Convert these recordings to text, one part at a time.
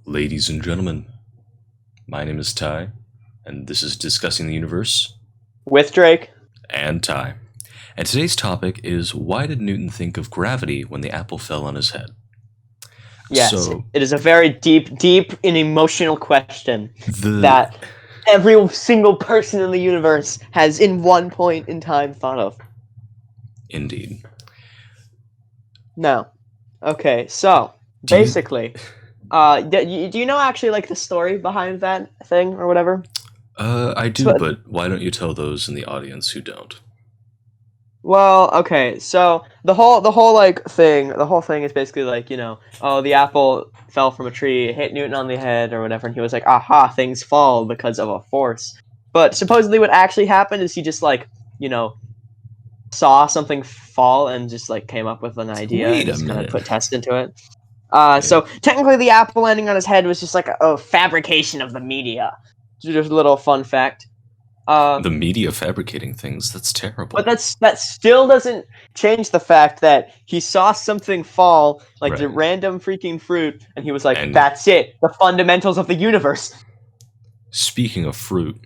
Ladies and gentlemen, my name is Ty, and this is Discussing the Universe With Drake. and Ty. And today's topic is why did Newton think of gravity when the apple fell on his head? Yes, So, it is a very deep and emotional question the that every single person in the universe has in one point in time thought of. indeed. Now, okay, so Do you- basically, do you know actually like the story behind that thing or whatever? I do, So- but why don't you tell those in the audience who don't? Well, okay, so the whole thing is basically like, oh, the apple fell from a tree, hit Newton on the head or whatever, and he was like, aha, things fall because of a force. But supposedly what actually happened is he just saw something fall and just came up with an idea Wait and a just kind of minute. put test into it. So technically the apple landing on his head was just like a fabrication of the media. Just a little fun fact. The media fabricating things, that's terrible. But that still doesn't change the fact that he saw something fall, like the Right. random freaking fruit, and he was like, And- that's it, the fundamentals of the universe. Speaking of fruit,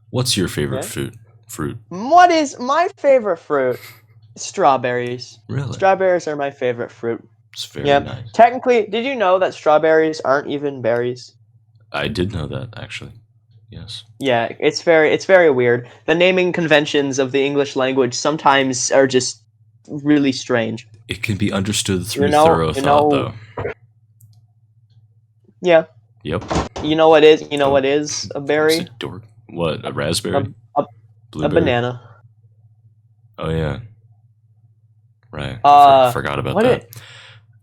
what's your favorite Okay. fruit? What is my favorite fruit? Strawberries. Really? Strawberries are my favorite fruit. It's very Yeah. nice. Technically, did you know that strawberries aren't even berries? I did know that, actually. Yes. Yeah, it's very weird. The naming conventions of the English language sometimes are just really strange. It can be understood through know- thorough you thought, know- though. Yep. You know what is? You know what is a berry? It's a dork. What? A raspberry? A Blueberry? banana. Oh yeah. Right. Forgot about what that.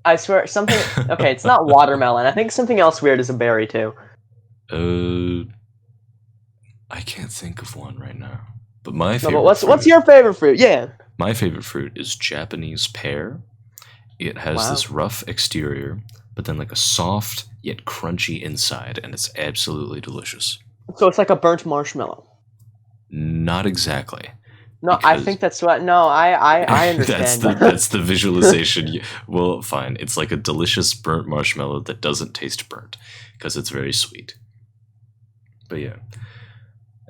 I swear, something. Okay, it's not watermelon. I think something else weird is a berry too. I can't think of one right now. But my No, favorite. but what's your favorite fruit? Yeah. My favorite fruit is Japanese pear. It has Wow. this rough exterior, but then like a soft yet crunchy inside, and it's absolutely delicious. So it's like a burnt marshmallow. Not exactly. No, I Because- think that's what. No, I understand. that's the visualization. Well, fine. It's like a delicious burnt marshmallow that doesn't taste burnt because it's very sweet. But yeah.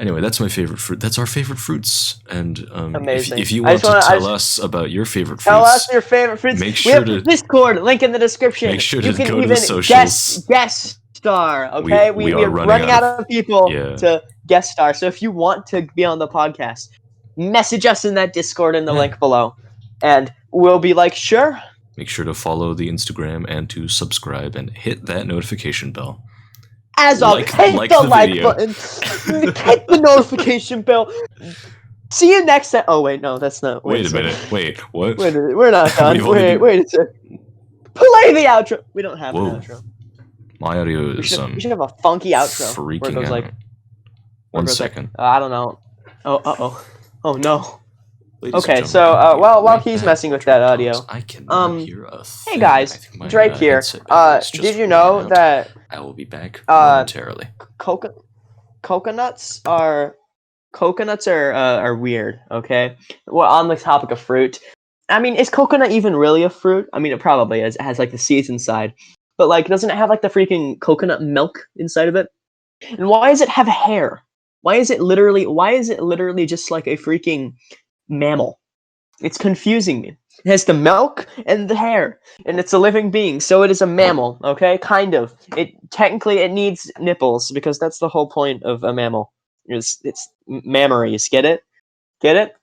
Anyway, that's my favorite fruit. That's our favorite fruits. And Amazing. if you I want just to wanna- I tell us about your favorite Tell fruits, us your favorite fruits. make We sure have to- Discord link in the description. make sure you to can go to even the socials. guest star. Okay, We we are are running running out out of people Yeah. to guest star. So if you want to be on the podcast, message us in that Discord in the Yeah. link below, and we'll be like, sure. Make sure to follow the Instagram and to subscribe and hit that notification bell. As always, hit like the the like video. button, hit the notification bell. See you next time. Oh wait, no, that's not. Wait a second. minute. Wait, what? Wait a minute, we're not done. We've only been- Wait a second. Play the outro. We don't have Whoa. an outro. My audio We is should have a funky outro. where it freaking goes out. like, One goes like, second. I don't know. Oh no. Ladies and Okay, gentlemen, so, I can while hear right he's now messing with Drake that audio, talks. I cannot hear a Hey thing. guys, I think my, Drake here. headset battery is just Did you running know out. that I will be back uh, momentarily. coconuts are weird? Okay. Well, on the topic of fruit, I mean, is coconut even really a fruit? I mean, it probably is. It has like the seeds inside, but like, doesn't it have like the freaking coconut milk inside of it? And why does it have hair? Why is it literally just like a freaking mammal? It's confusing me. It has the milk and the hair, and it's a living being, so it is a mammal, okay? Kind of. Technically it needs nipples because that's the whole point of a mammal. It's mammaries, get it? Get it?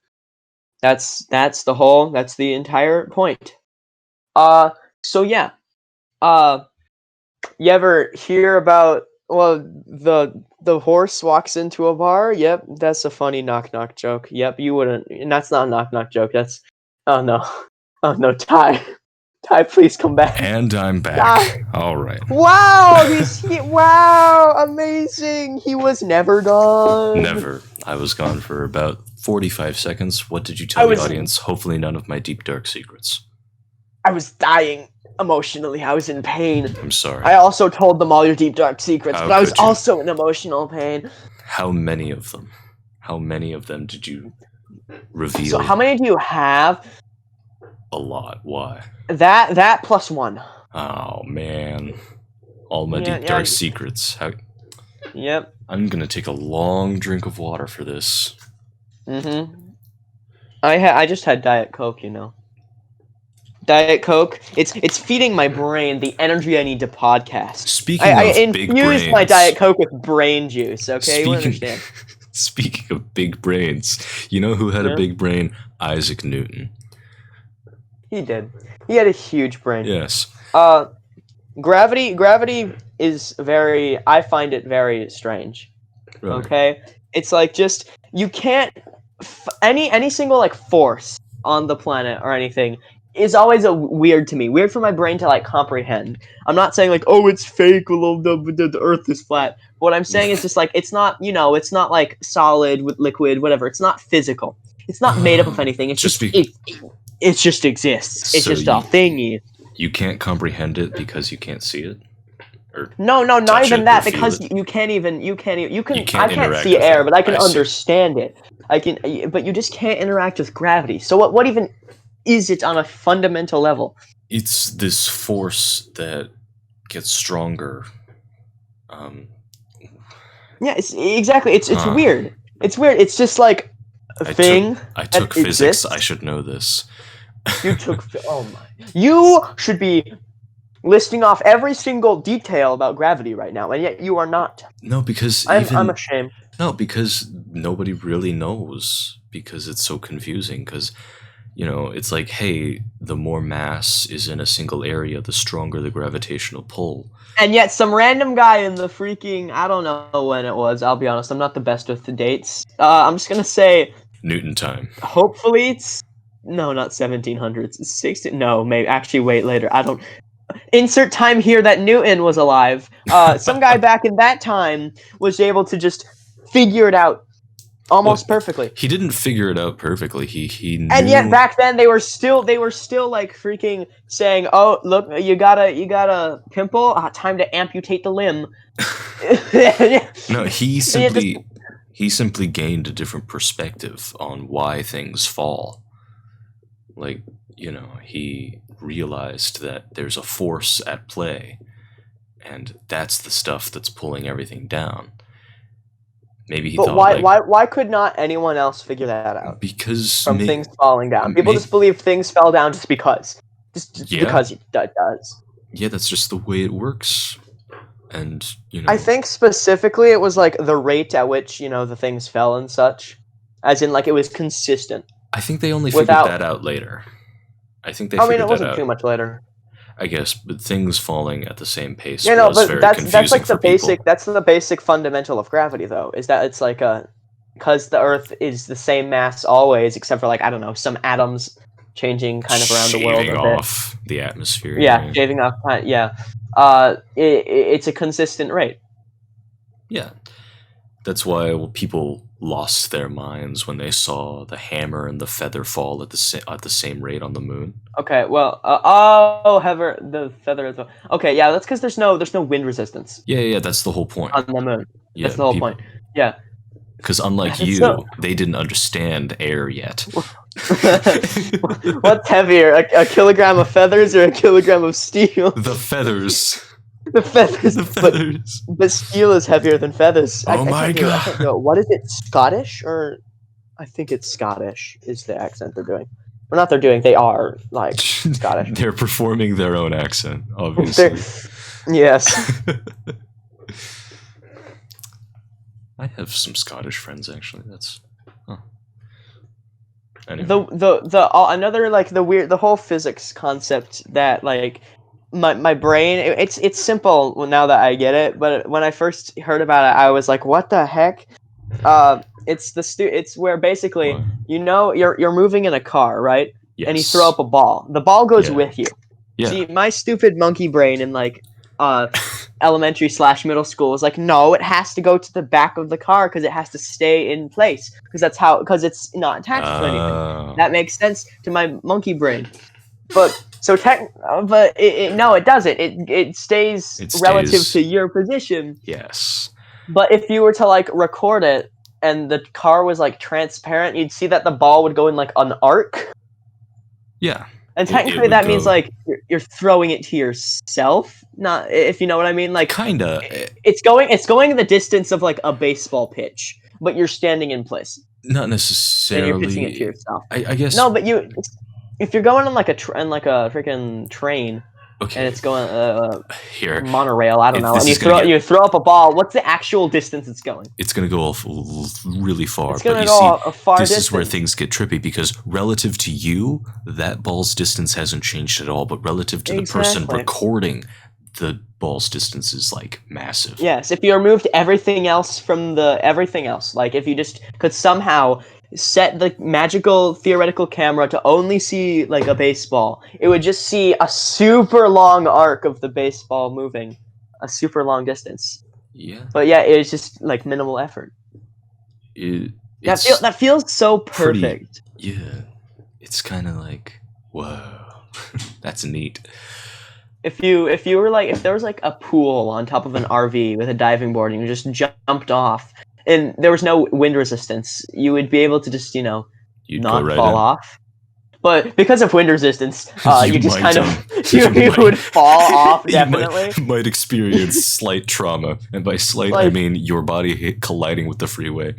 That's the entire point. So yeah. You ever hear about the horse walks into a bar? Yep, that's a funny knock knock joke. Yep, you wouldn't. And that's not a knock knock joke. That's oh no, Ty, please come back. And I'm back. All right. Wow, wow, amazing. He was never done. Never. I was gone for about 45 seconds. What did you tell I the was- audience? Hopefully none of my deep dark secrets. I was dying emotionally. I was in pain. I'm sorry. I also told them all your deep dark secrets, How but I was could you? also in emotional pain. How many of them? How many of them did you reveal? So how many do you have? A lot. Why? That plus one. Oh man. All my Yeah, deep yeah. dark secrets. Yep. I'm gonna take a long drink of water for this. Mm-hmm. I just had Diet Coke, you know. Diet Coke. It's feeding my brain the energy I need to podcast. Speaking I of big infused my brains, Diet Coke with brain juice. Okay, you speaking understand? speaking of big brains, you know who had a Yeah. big brain? Isaac Newton. He did. He had a huge brain. Yes. Gravity is very. I find it very strange. Right. Okay, it's like just you can't any single like force on the planet or anything is always a weird to me. Weird for my brain to like comprehend. I'm not saying like oh it's fake, the Earth is flat. What I'm saying is just like it's not it's not like solid with liquid whatever. It's not physical. It's not made up of anything. It's Just just be- it just exists. It's So just a thingy. You can't comprehend it because you can't see it? Or No, not touch even it that. or feel Because it? you can't. I can't can't interact see with air, it. but I can I see. understand it. I can, but you just can't interact with gravity. So what even is it on a fundamental level? It's this force that gets stronger. Yeah, it's exactly. It's Huh. weird. It's weird. It's just like a thing. I took that physics. exists. I should know this. You took. Oh my! You should be listing off every single detail about gravity right now, and yet you are not. No, because I'm ashamed. No, because nobody really knows because it's so confusing. Because it's like, hey, the more mass is in a single area, the stronger the gravitational pull. And yet, some random guy in the freaking I don't know when it was. I'll be honest, I'm not the best with the dates. I'm just gonna say, Newton time. hopefully it's no, not 1700s. 16. No, maybe actually wait later. I don't. Insert time here that Newton was alive. Some guy back in that time was able to just figure it out almost perfectly. He didn't figure it out perfectly. He knew. And yet back then they were still like freaking saying, "Oh, look, you got a pimple. Time to amputate the limb." No, he simply gained a different perspective on why things fall. Like, he realized that there's a force at play, and that's the stuff that's pulling everything down. Maybe he But thought, why could not anyone else figure that out? because From things falling down, people just believe things fell down just because, because it does. Yeah, that's just the way it works. And I think specifically it was like the rate at which the things fell and such, as in like it was consistent. I think they only figured that out later. I think they. I mean, it wasn't too much later. I guess, but things falling at the same pace. Yeah, no, but very that's like the basic. People. That's the basic fundamental of gravity, though, is that it's like because the Earth is the same mass always, except for like I don't know, some atoms changing kind of around the world a bit. Shaving off the atmosphere. Yeah, shaving off. Yeah, it's a consistent rate. Yeah, that's why people lost their minds when they saw the hammer and the feather fall at the same rate on the moon. Okay, well, the feather as well. Okay, yeah, that's because there's no wind resistance. Yeah, that's the whole point. On the moon. Yeah, that's the whole point. Yeah. Because unlike they didn't understand air yet. What's heavier, a kilogram of feathers or a kilogram of steel? The feathers. The feathers. The feathers. But steel is heavier than feathers. Oh my god. What is it, Scottish? Or I think it's Scottish is the accent they're doing. Well, not they're doing, they are, like, Scottish. They're performing their own accent, obviously. Yes. I have some Scottish friends, actually. That's... Huh. Anyway. Another, like, the whole physics concept that, like, my brain, it's simple now that I get it, but when I first heard about it, I was like, what the heck? It's where basically, What? you're moving in a car, right? Yes. And you throw up a ball. The ball goes with you. Yeah. See, my stupid monkey brain in like elementary / middle school was like, no, it has to go to the back of the car because it has to stay in place because it's not attached to anything. That makes sense to my monkey brain. But it doesn't. It stays relative to your position. Yes. But if you were to like record it and the car was like transparent, you'd see that the ball would go in like an arc. Yeah. And it technically, would that means go like you're throwing it to yourself. Not if you know what I mean. Like kinda, it's going the distance of like a baseball pitch, but you're standing in place not and you're pitching it to necessarily. yourself. I guess No, but if you're going on like a freaking train and okay. it's going Here, monorail, I don't know, this and is gonna get. you throw up a ball. What's the actual distance it's going? It's gonna go off really far, It's but gonna you go see, a far this distance. is where things get trippy because relative to you, that ball's distance hasn't changed at all, but relative to the person Exactly. recording, the ball's distance is like massive. Yes, if you removed everything else from everything else, like if you just could somehow set the magical theoretical camera to only see like a baseball, it would just see a super long arc of the baseball moving, a super long distance. Yeah, But yeah, it's just like minimal effort. it's That feels so pretty. perfect. Yeah, it's kind of like whoa, that's neat. If you were like if there was like a pool on top of an RV with a diving board and you just jumped off and there was no wind resistance, you would be able to just You'd go not right fall in. off. But because of wind resistance, you just might, kind of you would fall off definitely. You might experience slight trauma, and by slight I Like mean your body colliding with the freeway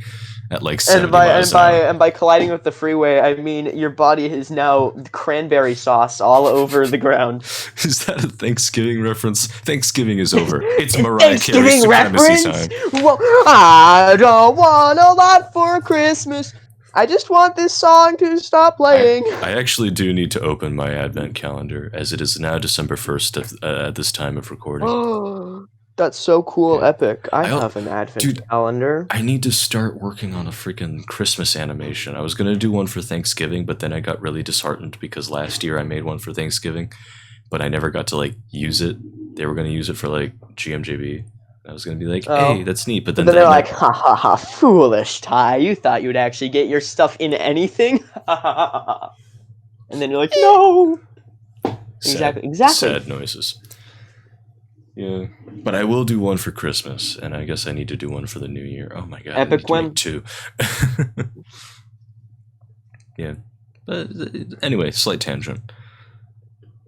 at like 70 miles an hour. and by colliding with the freeway, I mean your body is now cranberry sauce all over the ground. Is that a Thanksgiving reference? Thanksgiving is over. It's Mariah Carey's Thanksgiving supremacy reference? time. Well, I don't want a lot for Christmas. I just want this song to stop playing. I actually do need to open my advent calendar, as it is now December 1st at this time of recording. Oh, that's so cool, Yeah. epic. I I- have an advent dude, calendar. I need to start working on a freaking Christmas animation. I was going to do one for Thanksgiving, but then I got really disheartened because last year I made one for Thanksgiving, but I never got to like use it. They were going to use it for like GMJB. I was going to be like, hey, that's neat. But then they're like, ha ha ha, foolish Ty. You thought you'd actually get your stuff in anything? And then you're like, no. Exactly. Sad noises. Yeah, but I will do one for Christmas, and I guess I need to do one for the New Year. Oh my god, Epic I need win. to make 2. Yeah, but anyway, slight tangent.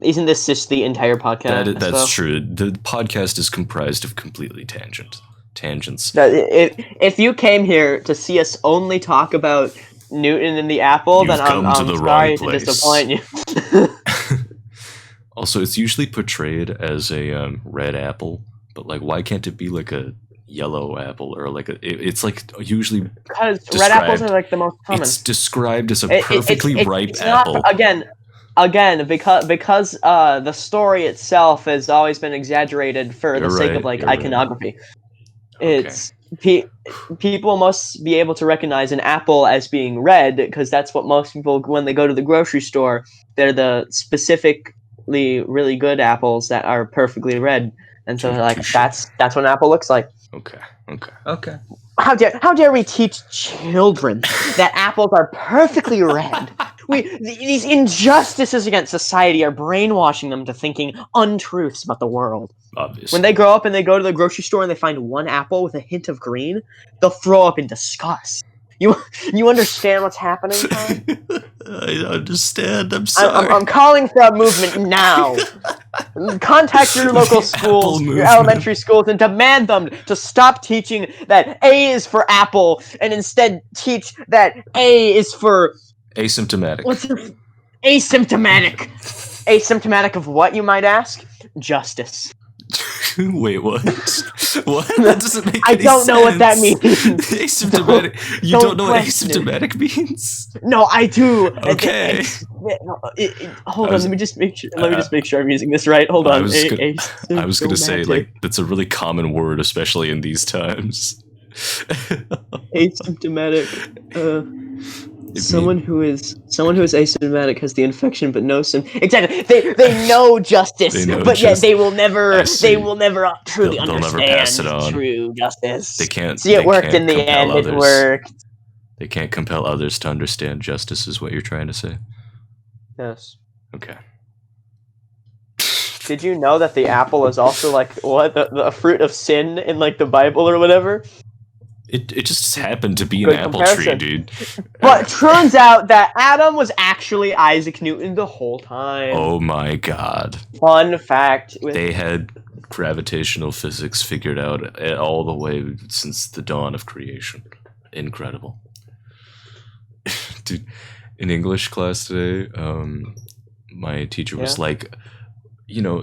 Isn't this just the entire podcast? That's true. The podcast is comprised of completely tangents. If you came here to see us only talk about Newton and the apple, then I'm sorry to disappoint you. Also, it's usually portrayed as a red apple, but like, why can't it be like a yellow apple or like it's like usually because red apples are like the most common. It's described as a perfectly ripe apple. Not, again, because the story itself has always been exaggerated for the sake of like iconography. Right. It's people must be able to recognize an apple as being red because that's what most people, when they go to the grocery store, they're the specifically really good apples that are perfectly red, and so they're like, that's what an apple looks like. Okay. How dare we teach children that apples are perfectly red? These injustices against society are brainwashing them to thinking untruths about the world. Obviously. When they grow up and they go to the grocery store and they find one apple with a hint of green, they'll throw up in disgust. You understand what's happening, Tom? I understand. I'm sorry. I'm calling for a movement now. Contact your local schools, your elementary schools, and demand them to stop teaching that A is for apple and instead teach that A is for asymptomatic. Asymptomatic. Asymptomatic of what, you might ask? Justice. Wait, what? What? That doesn't make any sense. I don't know what that means. Asymptomatic. You don't know what asymptomatic means? No, I do. Okay. Hold on. Let me just make sure. Let me just make sure I'm using this right. Hold on. I was gonna say, like, that's a really common word, especially in these times. Asymptomatic. Someone who is asymptomatic has the infection but no symptoms. Exactly. They know justice, but yet they will never truly understand never pass it on. True justice. They can't. See, it worked in the end. It worked. They can't compel others to understand justice, is what you're trying to say. Yes. Okay. Did you know that the apple is also like what the fruit of sin in like the Bible or whatever? It just happened to be an Good apple tree, comparison. dude. But turns out that Adam was actually Isaac Newton the whole time. Oh my god. Fun fact. They had gravitational physics figured out all the way since the dawn of creation. Incredible. Dude, in English class today, my teacher was like,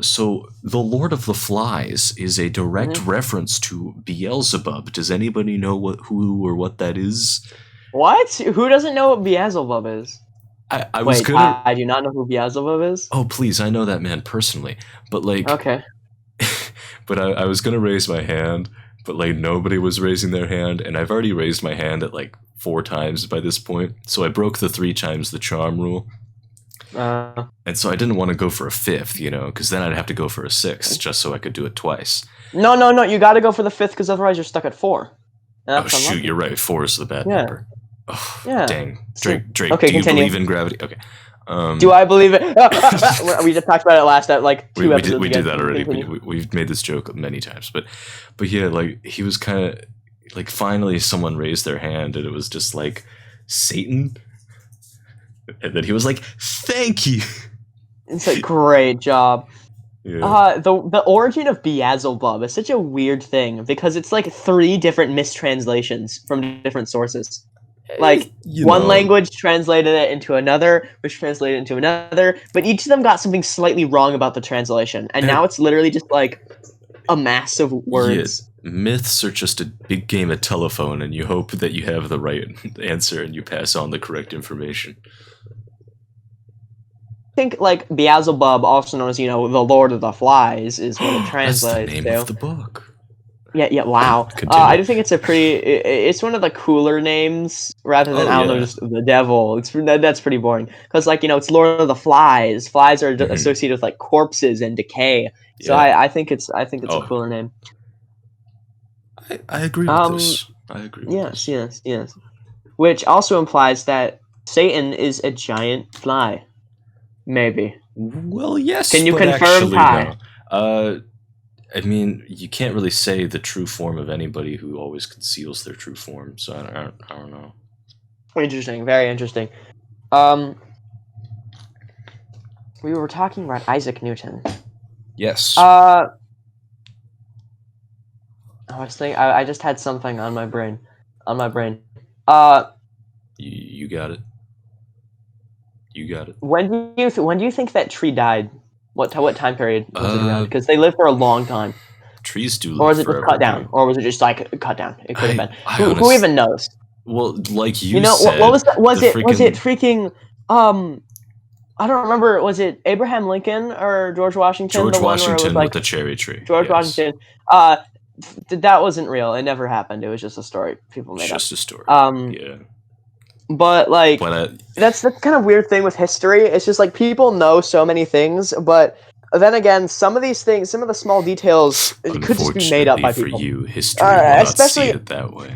so the Lord of the Flies is a direct reference to Beelzebub. Does anybody know who or what that is? What? Who doesn't know what Beelzebub is? I was gonna. I do not know who Beelzebub is. Oh please, I know that man personally, but like, okay. But I was gonna raise my hand, but like nobody was raising their hand, and I've already raised my hand at like 4 times by this point, so I broke the 3 times the charm rule. And so I didn't want to go for a 5th, because then I'd have to go for a 6th just so I could do it twice. No, you got to go for the 5th because otherwise you're stuck at 4. Oh shoot, you're right. 4 is the bad number. Oh, yeah. Dang, Drake. Okay, do you continue. believe in gravity? Okay. Do I believe it? We just talked about it last like 2 episodes. We did that already. We've made this joke many times, but yeah, like he was kind of like finally someone raised their hand, and it was just like Satan, and then he was like, "Thank you." It's a great job. Yeah. The origin of Beelzebub is such a weird thing because it's like 3 different mistranslations from different sources. Like one language translated it into another, which translated into another, but each of them got something slightly wrong about the translation, and now it's literally just like a mass of words. Yeah, myths are just a big game of telephone, and you hope that you have the right answer and you pass on the correct information. I think like Beelzebub, also known as the Lord of the Flies, is what it translates to. That's the name of the book. Yeah, wow. I do think it's it's one of the cooler names rather than just the devil. That's pretty boring because it's Lord of the Flies. Flies are associated with like corpses and decay. So I think it's a cooler name. I agree with this. I agree. With Yes. Which also implies that Satan is a giant fly. Maybe. Well, yes. Can you confirm, Ty? No. I mean, you can't really say the true form of anybody who always conceals their true form. So I don't know. Interesting. Very interesting. We were talking about Isaac Newton. Yes. I was thinking. I just had something on my brain. You got it. You got it. When do you think that tree died? What time period was it around? Because they lived for a long time. Trees do live or was it forever, just cut down? Or was it just like cut down? It could have been. Who even knows? Well, like you said, what was that? Was it freaking I don't remember. Was it Abraham Lincoln or George Washington? George the one Washington where it was like, with the cherry tree. George Washington. That wasn't real. It never happened. It was just a story people made up. Just a story. Yeah. But like that's the kind of weird thing with history. It's just like people know so many things, but then again, some of these things, some of the small details, it could just be made up by people. For you, history will not see it that way.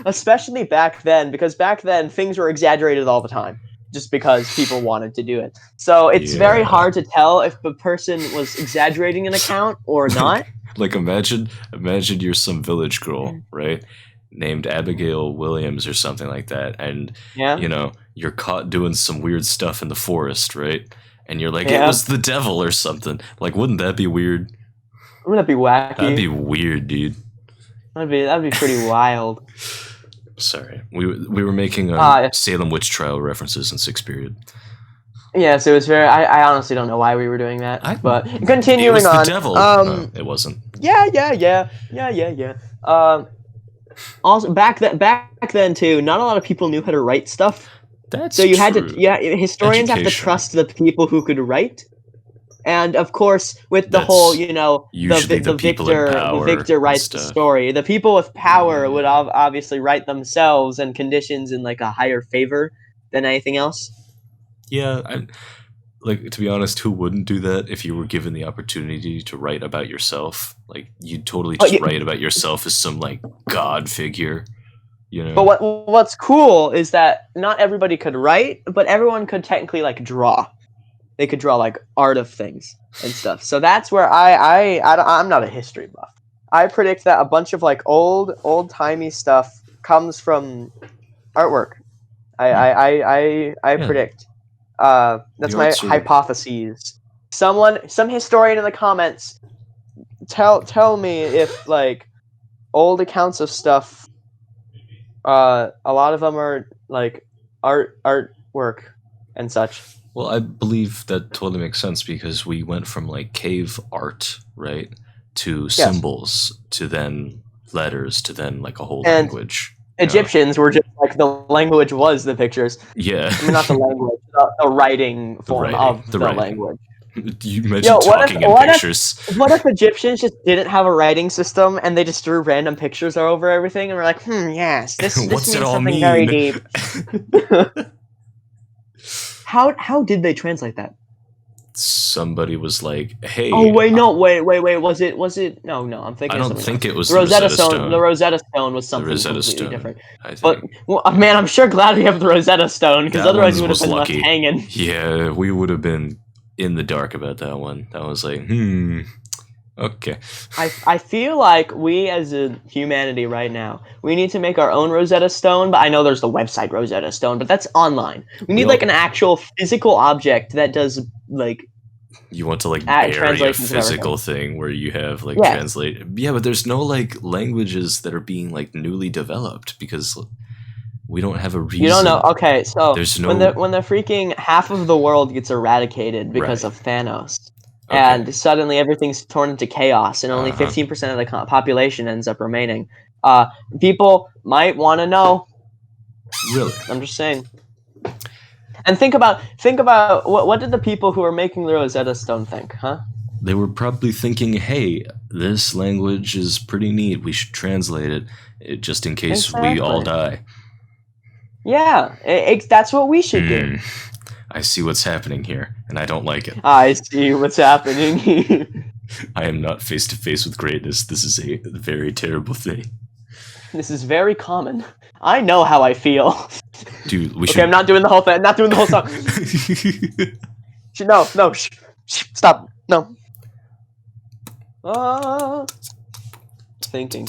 Especially back then, because back then things were exaggerated all the time, just because people wanted to do it. So it's very hard to tell if the person was exaggerating an account or not. Like imagine you're some village girl, right? Named Abigail Williams or something like that, and you're caught doing some weird stuff in the forest, right? And you're like, it was the devil or something. Like, wouldn't that be weird? Wouldn't that be wacky? That'd be weird, dude. That'd be pretty wild. Sorry, we were making Salem witch trial references in 6th period. Yes, it was very. I honestly don't know why we were doing that, but continuing it was on. The devil. No, it wasn't. Yeah. Also, back then too, not a lot of people knew how to write stuff. That's so you true. had to. Historians have to trust the people who could write, and of course, with the whole, the victor writes the story. The people with power would obviously write themselves and conditions in like a higher favor than anything else. Yeah, like to be honest, who wouldn't do that if you were given the opportunity to write about yourself? Like you'd totally just write about yourself as some like god figure, But what's cool is that not everybody could write, but everyone could technically like draw. They could draw like art of things and stuff. So that's where I'm not a history buff. I predict that a bunch of like old timey stuff comes from artwork. I Yeah. predict. That's The my arts are hypotheses. Some historian in the comments, tell me if like old accounts of stuff. A lot of them are like artwork and such. well, I believe that totally makes sense because we went from like cave art, right, to Yes. symbols to then letters to then like a whole And language. Egyptians were just like the language was the pictures. Yeah. I mean, not the language, the writing form of the writing. language. You mentioned talking in pictures. What if Egyptians just didn't have a writing system and they just drew random pictures over everything and were like, yes, this What's means it all something mean? very deep. How did they translate that? Somebody was like, "Hey." Oh wait, no, wait. Was it? No, I'm thinking. I of don't something think else. it was The Rosetta Stone. The Rosetta Stone was The something Rosetta completely Stone, different. I think. But well, man, I'm sure glad we have the Rosetta Stone because That otherwise one we would have was been lucky. left hanging. Yeah, we would have been in the dark about that one. That was like, okay. I feel like we as a humanity right now, we need to make our own Rosetta Stone, but I know there's the website Rosetta Stone, but that's online. We need like an actual physical object that does like you want to like bury a translations of physical thing where you have like Yes. translate. Yeah, but there's no like languages that are being like newly developed because we don't have a reason. You don't know. Okay, so There's when no- the freaking half of the world gets eradicated because Right. of Thanos, Okay. and suddenly everything's torn into chaos, and only 15% of the population ends up remaining. People might want to know. Really? I'm just saying. And think about what did the people who were making the Rosetta Stone think, huh? They were probably thinking, "Hey, this language is pretty neat. We should translate it just in case we all die." Yeah, that's what we should do. I see what's happening here, and I don't like it. I see what's happening. I am not face to face with greatness. This is a very terrible thing. This is very common. I know how I feel. Dude, we should. Okay, I'm not doing the whole thing. I'm not doing the whole song. No, stop. No. Thinking.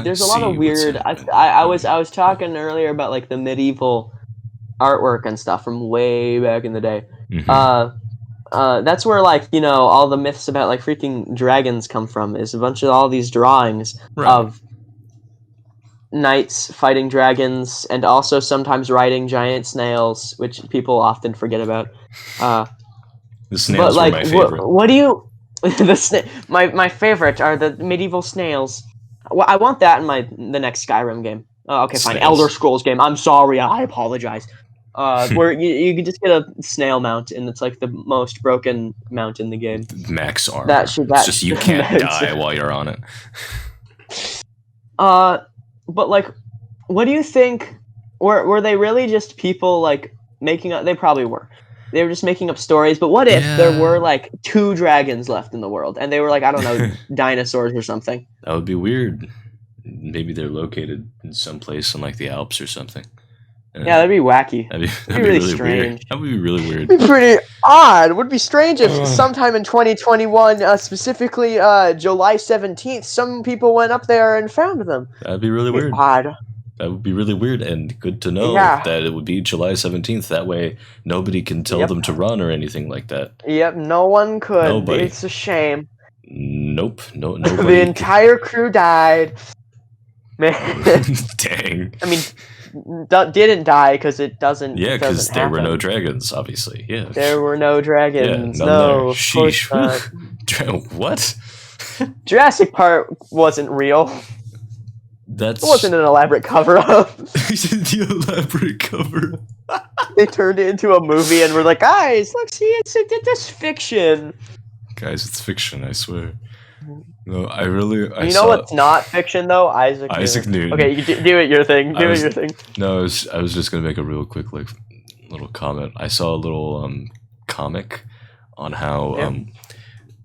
There's a lot of weird. I was talking earlier about like the medieval artwork and stuff from way back in the day. That's where like all the myths about like freaking dragons come from. Is a bunch of all these drawings of knights fighting dragons and also sometimes riding giant snails, which people often forget about. The snails were my favorite. What do you? My favorite are the medieval snails. Well, I want that in the next Skyrim game. Okay, fine. Snails. Elder Scrolls game. I'm sorry. I apologize. Where you can just get a snail mount, and it's like the most broken mount in the game. Max armor. It's just you can't die while you're on it. But like, what do you think? Were they really just people like making up? They probably were. They were just making up stories. But what if there were like 2 dragons left in the world, and they were like, I don't know, dinosaurs or something? That would be weird. Maybe they're located in some place in like the Alps or something. Yeah, that'd be wacky. That'd be really strange. Weird. That would be really weird. It'd be pretty odd. It would be strange if sometime in 2021, specifically July 17th, some people went up there and found them. That'd be really weird. Odd. That would be really weird, and good to know that it would be July 17th. That way, nobody can tell them to run or anything like that. Yep, no one could. Nobody. It's a shame. Nope. Nobody. The entire crew died. Man. Dang. I mean, didn't die because it doesn't. Yeah, because there were happen. no dragons, obviously. Yeah. There were no dragons. Yeah, no, of Sheesh. course not. What? Jurassic Park wasn't real. It wasn't an elaborate cover-up. The elaborate cover. They turned it into a movie and were like, guys, look, see, it's fiction. Guys, it's fiction, I swear. No, I you know what's not fiction, though? Isaac Newton. Okay, you do it your thing. Do it your thing. No, I was just going to make a real quick little comment. I saw a little comic on how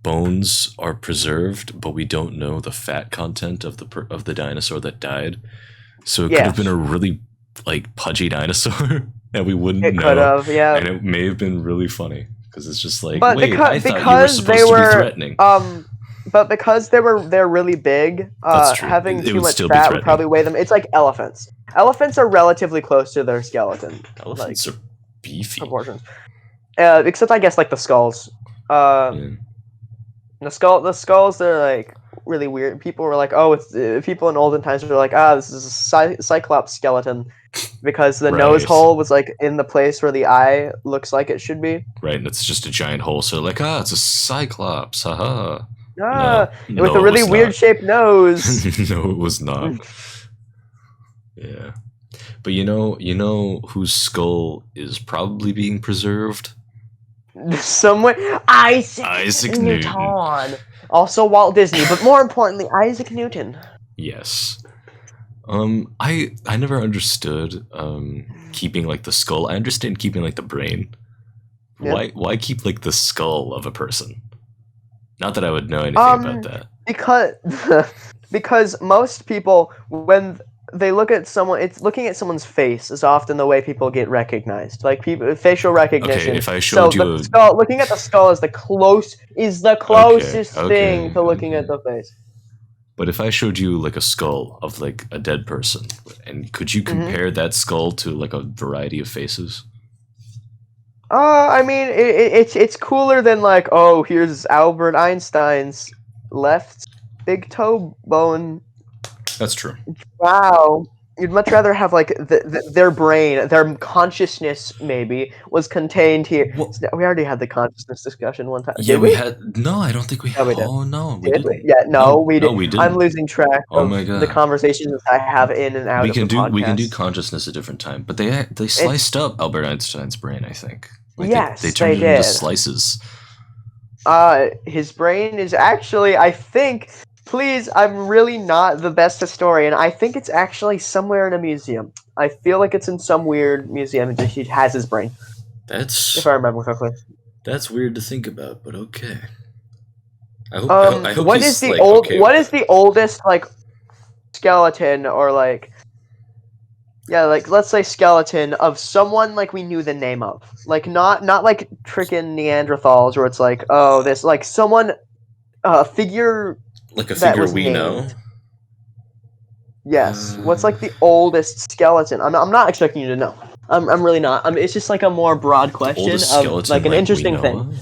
bones are preserved, but we don't know the fat content of the dinosaur that died. So it could have been a really like pudgy dinosaur, and we wouldn't know. It could have, yeah. And it may have been really funny because it's just like, But wait, I thought you were because supposed to be threatening. But because they're really big, That's true. having It too would much still be fat would threatening. probably weigh them. It's like elephants. Elephants are relatively close to their skeleton Elephants are beefy. proportions. Except I guess like the skulls. Yeah. The skulls, they're like really weird. People were like, oh, it's people in olden times were like, this is a cyclops skeleton, because the nose Right. hole was like in the place where the eye looks like it should be. Right, and it's just a giant hole. So like, it's a cyclops. Haha. With a really weird shaped nose. No, it was not. Yeah. But you know whose skull is probably being preserved? Somewhere, Isaac Newton. Also Walt Disney, but more importantly, Isaac Newton. Yes. I never understood keeping like the skull. I understand keeping like the brain. Yeah. Why keep like the skull of a person? Not that I would know anything about that. Because most people, when they look at someone, it's looking at someone's face is often the way people get recognized. Like facial recognition. Okay, if I showed you the skull, looking at the skull is the closest thing to looking at the face. But if I showed you like a skull of like a dead person, and could you compare that skull to like a variety of faces? I mean, it's cooler than like, oh, here's Albert Einstein's left big toe bone. That's true. Wow. You'd much rather have like their brain, their consciousness maybe was contained here. Well, We already had the consciousness discussion one time. Yeah, did we? had. No, I don't think we had. No, we did. Oh no, we didn't. Yeah, no, we didn't. No, we didn't. I'm losing track of my God. the conversations I have in and out we of can the do podcast. We can do consciousness a different time. But they sliced up Albert Einstein's brain. I think. Like yes, they turned it did. into slices. His brain is actually, I think. Please, I'm really not the best historian. I think it's actually somewhere in a museum. I feel like it's in some weird museum and he has his brain. If I remember correctly. That's weird to think about, but okay. I hope what is the what is the oldest like skeleton or like let's say skeleton of someone like we knew the name of. Like not like freaking Neanderthals where it's like, oh, this like someone figure like a figure we named. know. Yes. What's like the oldest skeleton? I'm not expecting you to know. I'm really not. It's just like a more broad question of like an interesting thing. Of?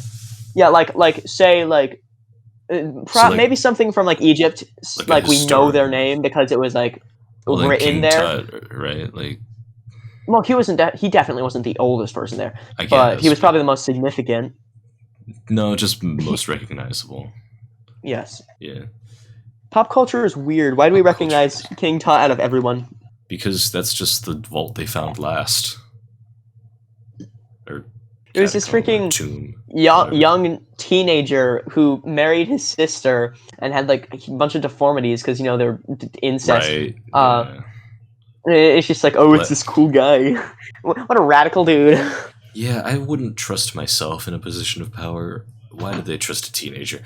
Yeah, like say like maybe something from like Egypt, like we know their name because it was like written there, right? Like, well, he wasn't. He definitely wasn't the oldest person there, I guess, but he was probably the most significant. No, just most recognizable. Yes. Yeah. Pop culture is weird. Why do we recognize King Tut out of everyone? Because that's just the vault they found last. Or it was this freaking tomb, young teenager who married his sister and had like a bunch of deformities because they're incest. Right. It's just like, it's this cool guy. What a radical dude. Yeah, I wouldn't trust myself in a position of power. Why did they trust a teenager?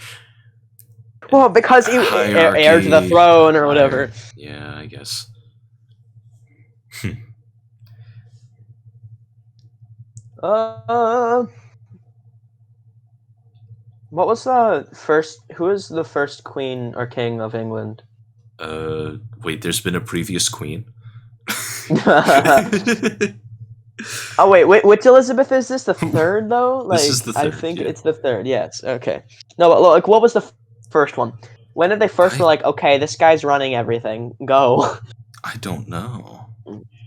Well, because he heir to the throne or whatever. Yeah, I guess. What was the first? Who was the first queen or king of England? Wait. There's been a previous queen. Oh wait. Which Elizabeth is this? The third though? Like, this is the third. I think it's the third. Yes. Okay. No, but like, what was the first one? When did they first were like, okay, this guy's running everything. Go. I don't know.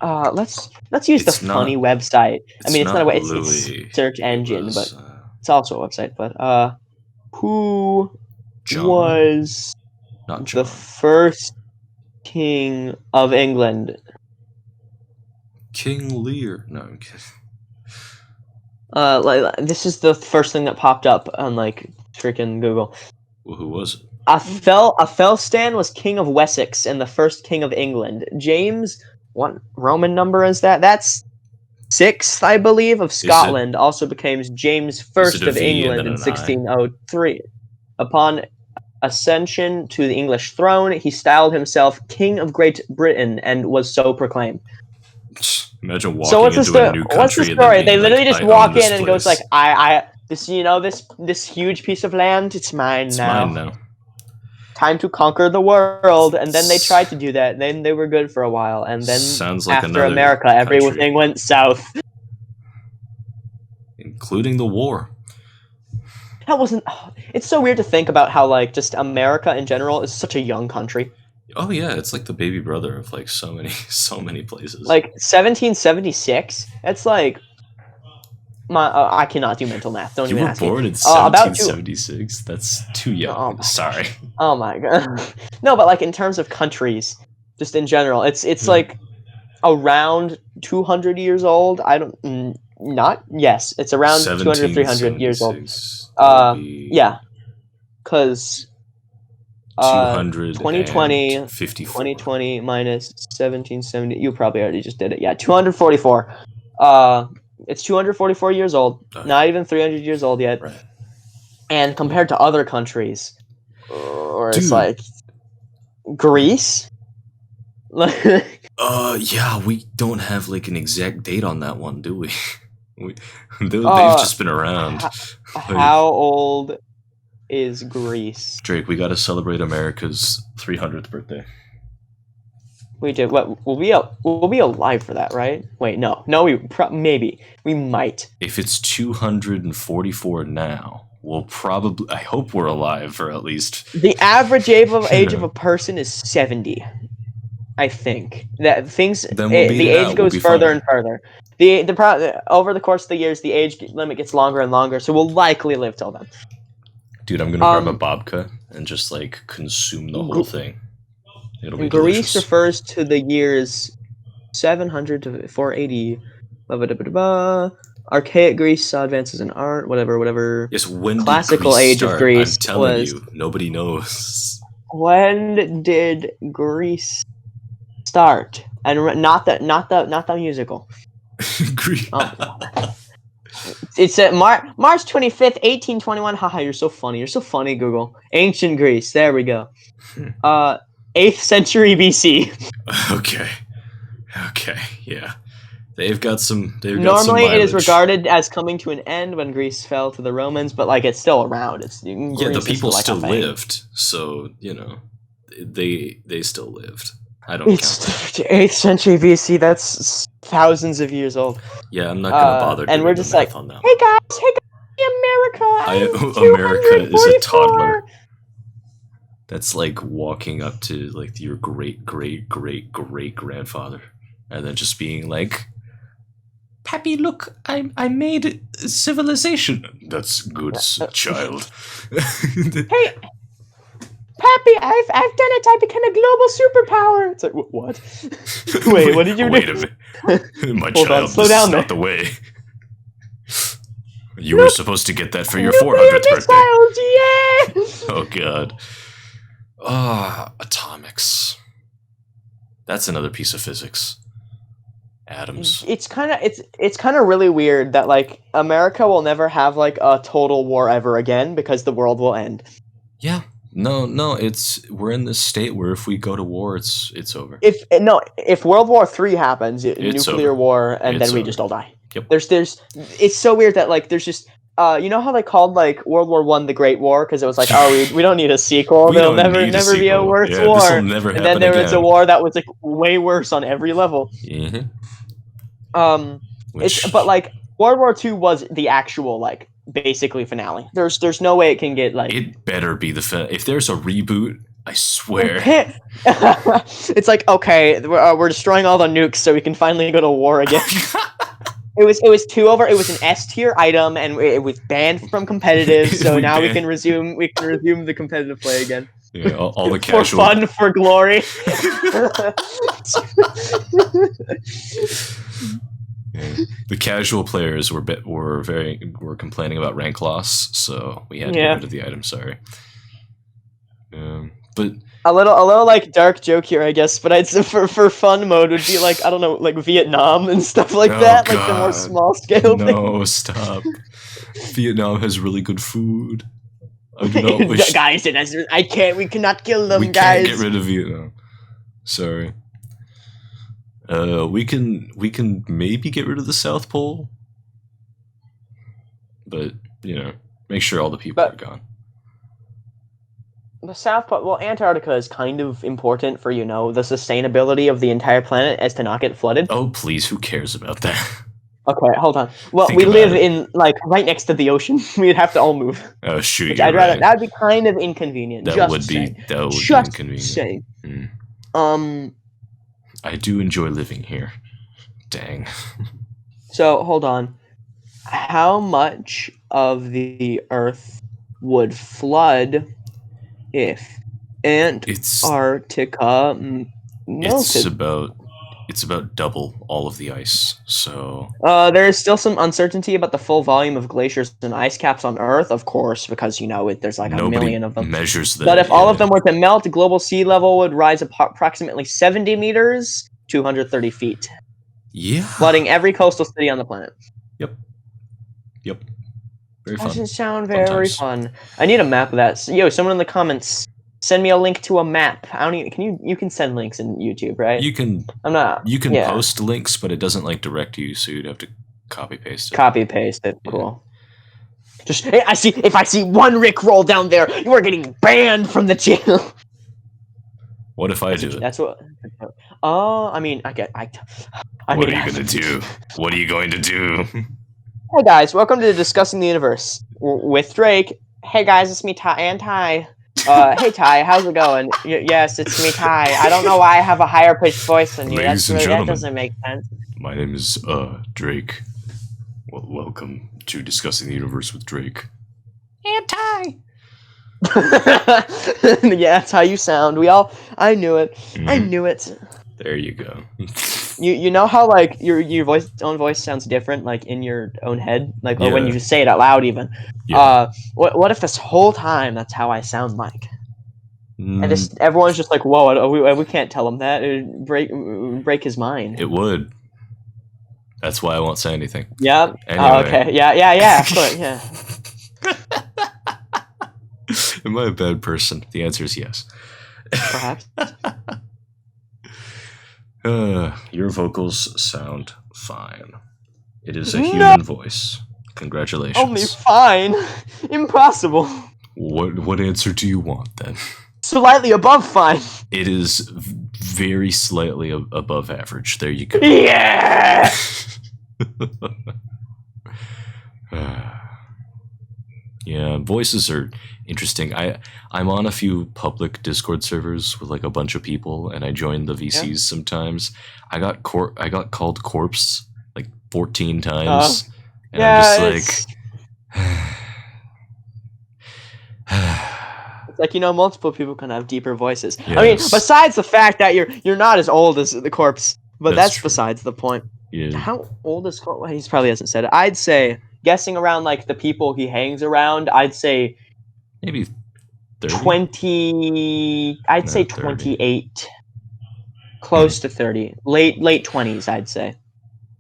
Let's use the funny website. I mean, it's not a way. It's a search engine, but it's also a website. But who was the first king of England? King Lear. No, I'm kidding. Like this is the first thing that popped up on like freaking Google. Well, who was it? Athelstan was king of Wessex and the first king of England. James, what Roman number is that? That's 6th, I believe, of Scotland. Also became James I of England in 1603. Upon ascension to the English throne, he styled himself King of Great Britain and was so proclaimed. Imagine walking into a new country. What's the story? They literally just walk in and goes like, this huge piece of land, it's mine It's now. mine now. Time to conquer the world. And then they tried to do that. Then they were good for a while. And then Sounds like after another America, country. everything went south. Including the war. That wasn't. It's so weird to think about how like just America in general is such a young country. Oh yeah, it's like the baby brother of like so many places. Like 1776. That's like I cannot do mental math. Don't you even were ask me. born in About 1776. That's too young. Oh my Sorry. Oh my god. No, but like in terms of countries, just in general, it's like around 200 years old. I don't not yes, it's around 200 300 years old. 1776. Yeah, because 2020 254. 2020 minus 1770. You probably already just did it. Yeah, 244. It's 244 years old. Oh, Not even 300 years old yet. right. And compared to other countries, or it's Dude. like Greece. Yeah, we don't have like an exact date on that one, do we? They've just been around. How old is Greece? Drake, we got to celebrate America's 300th birthday. We did. What we'll be alive for that, right? Wait, no. Maybe we might. If it's 244 now, we'll probably. I hope we're alive for at least. The average age of a person is 70. I think that the age goes further and further. Over the course of the years, the age limit gets longer and longer, so we'll likely live till then. Dude, I'm gonna grab a babka and just like consume the whole thing. It'll be Greece delicious. refers to the years 700 to 480. Archaic Greece saw advances in art, whatever. Yes, when classical did Greece age start? of Greece I'm telling was. you, nobody knows. When did Greece start? And not the musical. Greece. It's at March 25th, 1821. Haha, you're so funny. You're so funny, Google. Ancient Greece. There we go. 8th century BC. Okay, yeah. They've got some. Normally, it is regarded as coming to an end when Greece fell to the Romans, but like it's still around. The people still lived, so you know, they still lived. I don't count that. 8th century BC. That's thousands of years old. Yeah, I'm not gonna bother. And we're just like, on that. Hey guys, America is a toddler. That's like walking up to like your great grandfather, and then just being like, "Pappy, look, I made civilization." That's good, child. Hey, Pappy, I've done it. I became a global superpower. It's like what? Wait, what did you do? Wait a minute, my Hold child. on, slow this down is there. not the way. You were supposed to get that for your 400th birthday. Yeah. Oh god. Atomics. That's another piece of physics. Atoms. It's kind of really weird that like America will never have like a total war ever again because the world will end. Yeah. No, we're in this state where if we go to war, it's over. If World War III happens, nuclear over. we over. just all die. Yep. It's so weird that like there's just you know how they called like World War I the Great War because it was like we don't need a sequel. There'll never be a worse war. This'll never happen and then there again. was a war that was like way worse on every level. Mm-hmm. But like World War II was the actual like basically finale. There's no way it can get like. It better be the if there's a reboot, I swear. It's like okay, we're destroying all the nukes so we can finally go to war again. It was too over. It was an S tier item, and it was banned from competitive. So now we can resume the competitive play again. Yeah, all the casual for fun, for glory. Yeah. The casual players were complaining about rank loss, so we had to get rid of the item. Sorry. But a little like dark joke here, I guess. But I'd say for fun mode would be like I don't know, like Vietnam and stuff like that, God. like the more small scale. No, stop. Vietnam has really good food. I do not wish. Guys, we cannot kill them, we guys. We can't get rid of Vietnam. Sorry. We can maybe get rid of the South Pole, but make sure all the people are gone. The South Pole, well, Antarctica is kind of important for, the sustainability of the entire planet as to not get flooded. Oh, please, who cares about that? Okay, hold on. Well, Think we about live it. in, right next to the ocean. We'd have to all move. Oh, shoot, Which you're I'd rather, right. that'd be kind of inconvenient. That just would be saying. Just inconvenient. saying. Hmm. I do enjoy living here. Dang. So, hold on. How much of the Earth would flood if Antarctica melted? It's about double all of the ice. So There is still some uncertainty about the full volume of glaciers and ice caps on Earth, of course, because there's like nobody a million of them. measures that. But if all of them were to melt, global sea level would rise approximately 70 meters, 230 feet, Yeah. flooding every coastal city on the planet. Yep. Very fun. Doesn't sound Fun very times. fun. I need a map of that. Yo, someone in the comments, send me a link to a map. I don't even. You can send links in YouTube, right? You can. I'm not. You can yeah. post links, but it doesn't direct you, so you'd have to copy paste it. Copy paste it. Cool. Just if I see one Rickroll down there, you are getting banned from the channel. What if I do it? That's what. Oh, I mean, what are you gonna do? What are you going to do? Hey guys, welcome to Discussing the Universe with Drake. Hey guys, it's me, Ty and Ty. Hey Ty, how's it going? Yes, it's me, Ty. I don't know why I have a higher pitched voice than you. That doesn't make sense. My name is Drake. Well, welcome to Discussing the Universe with Drake. And Ty. Yeah, that's how you sound. I knew it. Mm-hmm. I knew it. There you go. You know how your own voice sounds different, like in your own head, or when you say it out loud, even. Yeah. What if this whole time that's how I sound like? And everyone's just like, whoa, we can't tell him that. It would break his mind. It would. That's why I won't say anything. Yeah. Anyway. Oh, okay. Yeah. Of course. Yeah. Am I a bad person? The answer is yes. Perhaps. Your vocals sound fine. It is a human voice. Congratulations. Only fine. Impossible. What answer do you want then? Slightly above fine. It is very slightly above average. There you go. Yeah. Yeah, voices are interesting. I'm on a few public Discord servers with a bunch of people, and I join the VCs sometimes. I got called corpse 14 times, and I'm just it's multiple people can have deeper voices. Yes. I mean, besides the fact that you're not as old as the corpse, but that's besides the point. Yeah. How old is corpse? He probably hasn't said it. I'd say, guessing around the people he hangs around, I'd say maybe 30? 20. I'd say 30. 28, close to 30, late 20s. I'd say.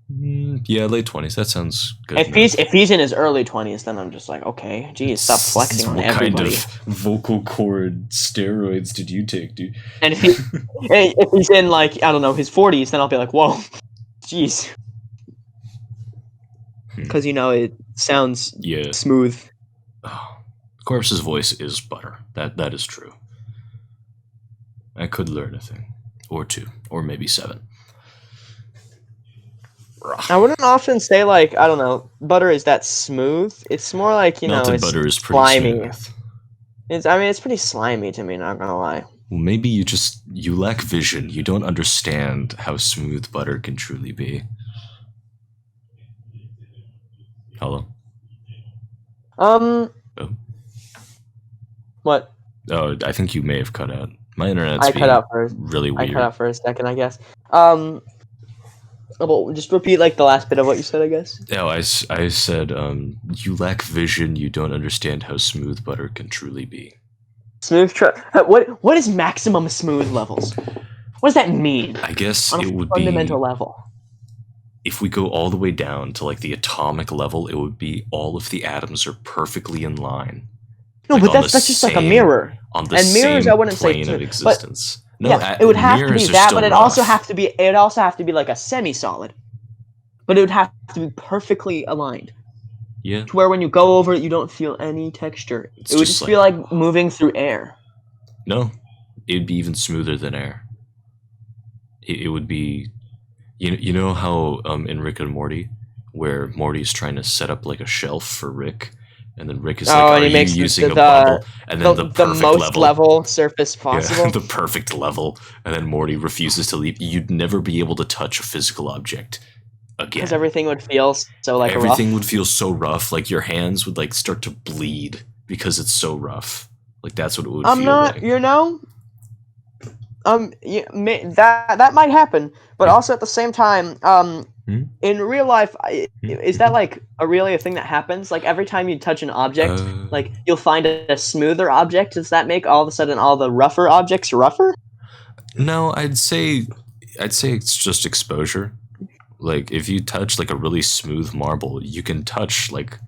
Yeah, late 20s. That sounds good. If he's in his early 20s, then I'm just like, okay, geez, stop flexing on everybody. What kind of vocal cord steroids did you take, dude? And if he's in I don't know, his 40s, then I'll be like, whoa, jeez. Because it sounds smooth. Oh, Corpse's voice is butter. That is true. I could learn a thing or two, or maybe 7. I wouldn't often say I don't know, butter is that smooth. It's more melted it's butter is pretty slimy. Smooth. It's pretty slimy to me. Not gonna lie. Well, maybe you lack vision. You don't understand how smooth butter can truly be. Hello? Oh. What? Oh, I think you may have cut out. My internet's really weird. I cut out for a second, I guess. Well, just repeat the last bit of what you said, I guess. No, I said you lack vision. You don't understand how smooth butter can truly be. Smooth. What is maximum smooth levels? What does that mean? I guess on it would be fundamental be level. If we go all the way down to the atomic level, it would be all of the atoms are perfectly in line. No, but that's just a mirror. On the and mirrors, same I wouldn't plane say of existence. No, yeah, it would have to be that, but it also have to be a semi-solid. But it would have to be perfectly aligned. Yeah, to where when you go over it, you don't feel any texture. it's It would just just feel like moving through air. no, it'd be even smoother than air. It would be, you know how in Rick and Morty, where Morty's trying to set up like a shelf for Rick, and then Rick is like, Oh, and "Are he you makes using a bubble?" And then the the perfect most level surface yeah, possible. the perfect level, and then Morty refuses to leave. You'd never be able to touch a physical object Because again. everything would feel so like Everything rough. would feel so rough, like your hands would like start to bleed because it's so rough. Like that's what it would I'm feel not, like. you know, that might happen, but Yeah. also at the same time, Hmm? in real life, Hmm? is that like really a thing that happens? Like every time you touch an object, Uh, like you'll find a smoother object. Does that make all of a sudden all the rougher objects rougher? no, I'd say it's just exposure. Like if you touch like a really smooth marble, you can touch like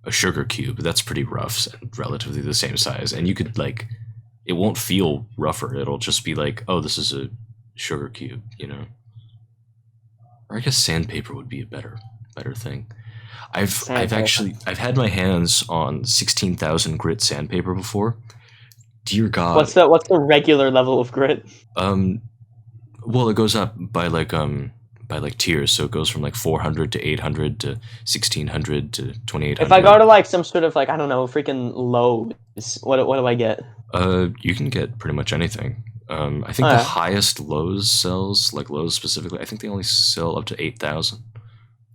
a sugar cube. That's pretty rough and relatively the same size, and you could like it won't feel rougher. It'll just be like, oh, this is a sugar cube, you know. Or I guess sandpaper would be a better thing. Sandpaper. I've had my hands on 16,000 grit sandpaper before. Dear God, What's the regular level of grit? um, well, it goes up by like tiers, so it goes from like 400 to 800 to 1600 to If I 2800. go to like some sort of like I don't know, freaking Lowe's, what do I get? You can get pretty much anything. I think Oh, the yeah. highest Lowe's sells, like Lowe's specifically, I think they only sell up to 8,000.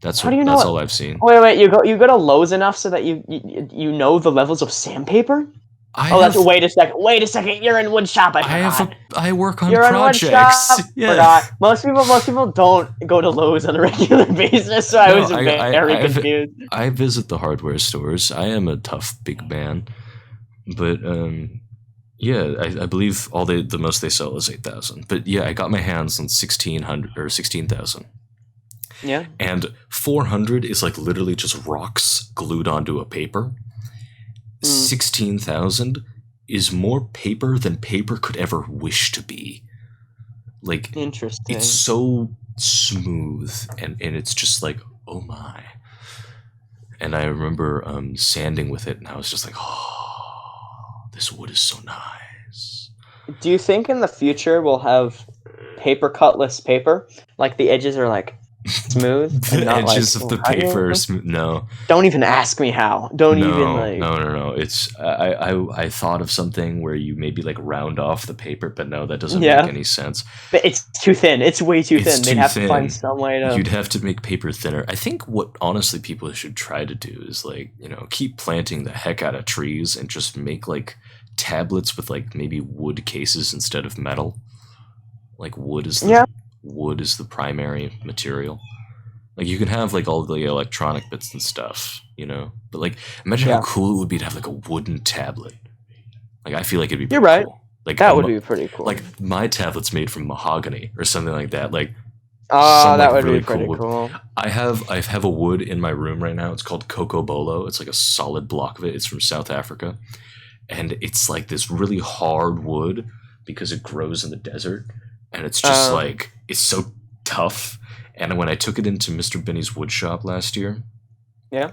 How do you know That's it? all I've seen. Wait, you go to Lowe's enough so that you know the levels of sandpaper? I Oh, that's have Wait a second. You're in wood shop. I forgot. I work on You're in wood projects. shop. Yeah. Forgot. Most people don't go to Lowe's on a regular basis, so I No, was very confused. I visit the hardware stores. I am a tough big man, but yeah, I believe the most they sell is 8,000. But yeah, I got my hands on 1,600 or 16,000, Yeah. and 400 is like literally just rocks glued onto a paper. 16,000 is more paper than paper could ever wish to be. Like Interesting. it's so smooth and it's just like, oh my. And I remember sanding with it, and I was just like, oh, this wood is so nice. Do you think in the future we'll have paper cutless paper? Like the edges are like smooth and The not like edges of the paper, no, Don't even ask me how. Don't even like. no. It's I thought of something where you maybe like round off the paper, but no, that doesn't Yeah, make any sense. but it's too thin. It's way too It's thin. They'd too have to find thin. some way to. You'd have to make paper thinner. I think what honestly people should try to do is like, keep planting the heck out of trees and just make like tablets with like maybe wood cases instead of metal. Like Yeah. wood is the primary material. Like you can have like all the electronic bits and stuff, But like imagine Yeah. how cool it would be to have like a wooden tablet. Like I feel like it'd be You're pretty right. cool. Like That would be pretty cool. like my tablet's made from mahogany or something like that. Like Oh, some that like would really be pretty wood. cool. I have a wood in my room right now. It's called Coco Bolo. It's like a solid block of it. It's from South Africa, and it's like this really hard wood because it grows in the desert, and it's just like it's so tough. And when I took it into Mr. Benny's wood shop last year, Yeah.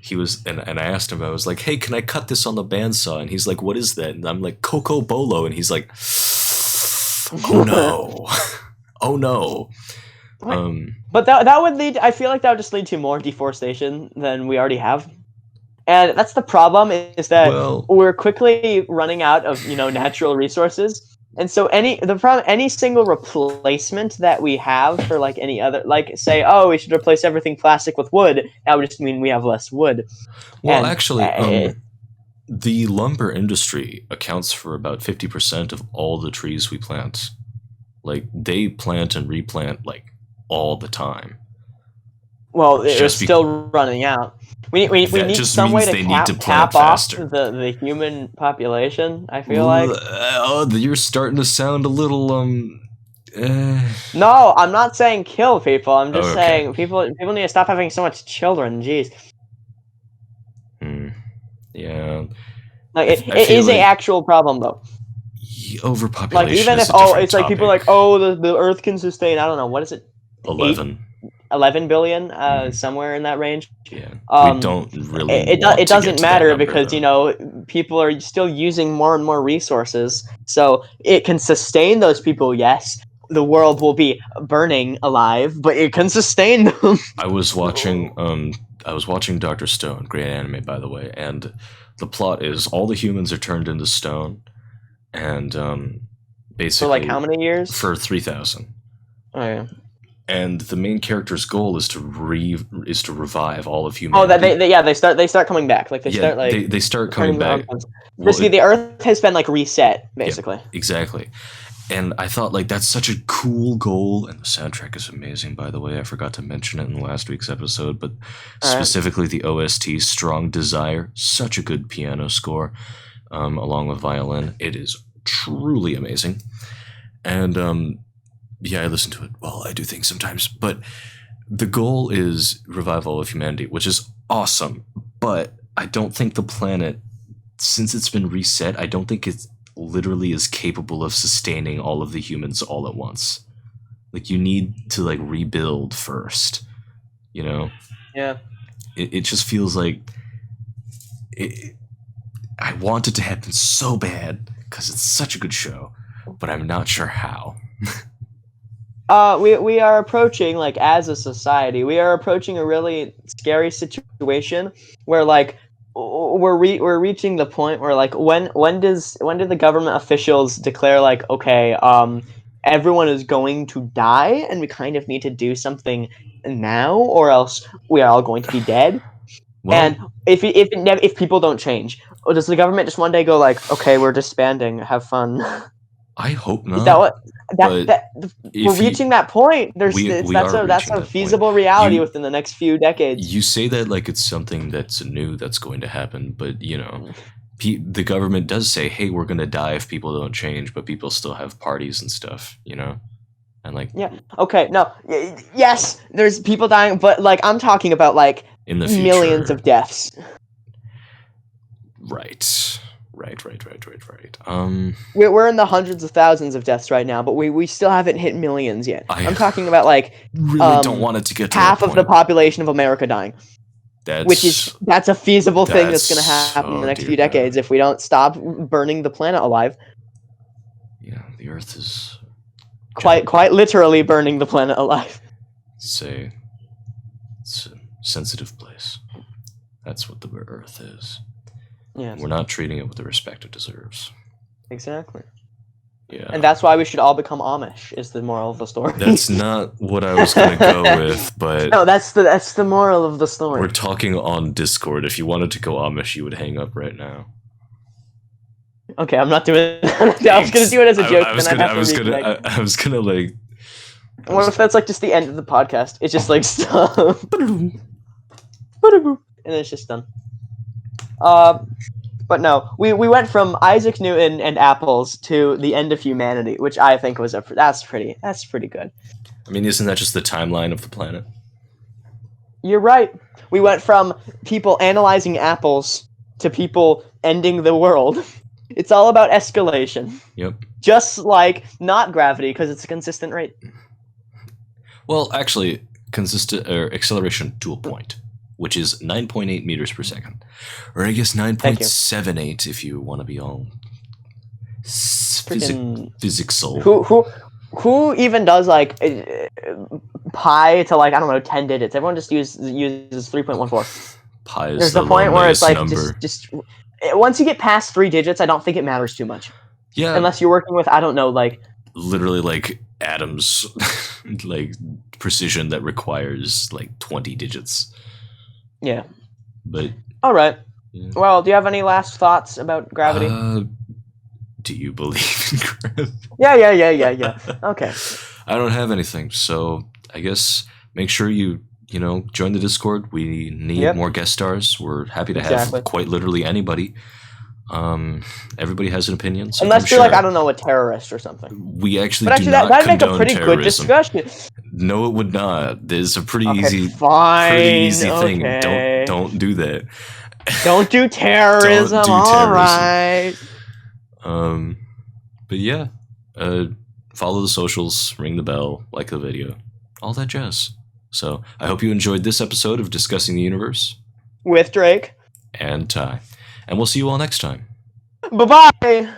he was and I asked him, I was like, hey, can I cut this on the bandsaw? And he's like, what is that? And I'm like, Coco Bolo. And he's like, oh no. Oh no. But that would lead. I feel like that would just lead to more deforestation than we already have, and that's the problem. Is that Well, we're quickly running out of natural resources, and so any single replacement that we have for like any other, like say, oh, we should replace everything plastic with wood. That would just mean we have less wood. well, And actually, the lumber industry accounts for about 50% of all the trees we plant. Like they plant and replant like all the time. well, it's Just still running out. We That need just some way means to they need to cap plant off faster. the human population. I feel like. Oh, you're starting to sound a little No, I'm not saying kill people. I'm just okay. saying people need to stop having so much children. Jeez, Yeah. like I it feel is like an actual problem though. overpopulation Like even is if a different it's like people are like, topic. oh, the Earth can sustain, I don't know, what is it, 11. 11 billion, Mhm. somewhere in that range. Yeah, we Um, don't really it want to get doesn't to that matter number, because though. people are still using more and more resources, so it can sustain those people. Yes, the world will be burning alive, but it can sustain them. I was watching Dr. Stone, great anime by the way, and the plot is all the humans are turned into stone, and For like basically how many years? for 3,000. Oh, yeah. And the main character's goal is to revive all of Oh, that humanity. they start coming back. Like they Yeah, start like they start coming turning back. on. Well, Basically, the Earth has been like reset. yep, Basically. exactly. And I thought like that's such a cool goal, and the soundtrack is amazing. By the way, I forgot to mention it in last week's episode, but All right. specifically the OST, "Strong Desire," such a good piano score, along with violin. It is truly amazing. And yeah, I listen to it. Well, I do think sometimes, but the goal is revival of humanity, which is awesome. But I don't think the planet, since it's been reset, I don't think it's literally is capable of sustaining all of the humans all at once. Like you need to like rebuild first. You know, Yeah. it just feels like it, I want it to happen so bad because it's such a good show, but I'm not sure how. We are approaching, like, as a society, we are approaching a really scary situation where like we're reaching the point where like when do the government officials declare like, okay, everyone is going to die and we kind of need to do something now or else we are all going to be dead. Well, And if people don't change, or does the government just one day go like, okay, we're disbanding, have fun? I hope Is that not. what But that we're if you reaching that point? we are That's reaching a that point. feasible reality You within the next few decades. you say that like it's something that's new that's going to happen, but the government does say, "Hey, we're going to die if people don't change," but people still have parties and stuff, and like Yeah. Okay. No. Yes, there's people dying, but like I'm talking about like in the millions future, of deaths. right, right. We're in the hundreds of thousands of deaths right now, but we still haven't hit millions yet. I I'm talking about like really don't want it to get to that half of the point. population of America dying. That's That's a feasible thing that's going to that's happen in oh the next dear few God. decades if we don't stop burning the planet alive. Yeah, the Earth is Quite literally burning the planet alive. say it's a sensitive place. That's what the Earth is. Yes, We're not treating it with the respect it deserves. exactly. Yeah. And that's why we should all become Amish. Is the moral of the story? That's not what I was gonna go with, but No, that's the moral of the we're story. talking on Discord. If you wanted to go Amish, you would hang up right now. Okay, I'm not doing that. I was gonna Thanks. do it as a joke, I then was I'd gonna, have to reconnect. I was gonna like. What if that's like just the end of the podcast? It's just like stop. And it's just done. But no, we went from Isaac Newton and apples to the end of humanity, which I think was that's pretty good. I mean, isn't that just the timeline of the planet? You're right. We went from people analyzing apples to people ending the world. It's all about escalation. Yep. Just like not gravity, because it's a consistent rate. Well, actually, consistent or acceleration to a point, which is 9.8 meters per second, or I guess 9.78 if you want to be all physicsal. Who even does like pi to like I don't know 10 digits? Everyone just uses 3.14. Pi is There's the the point where it's loneliest like number. just once you get past 3 digits, I don't think it matters too much. Yeah, Unless you're working with I don't know like literally like atoms, like precision that requires like 20 digits. yeah. But All right. yeah. Well, do you have any last thoughts about gravity? Do you believe in gravity? Yeah. Okay. I don't have anything, so I guess make sure you join the Discord. We need more guest stars. We're happy to have quite literally anybody. Everybody has an opinion. So unless you're like I don't know a terrorist or something. We actually, but actually, that'd make a pretty good discussion. No, it would not. There's a pretty okay, easy, fine, pretty easy thing. Okay. Don't do that. Don't do terrorism. Don't do all terrorism. right. But yeah, follow the socials, ring the bell, like the video, all that jazz. So I hope you enjoyed this episode of Discussing the Universe With Drake. and Ty. And we'll see you all next time. Bye-bye!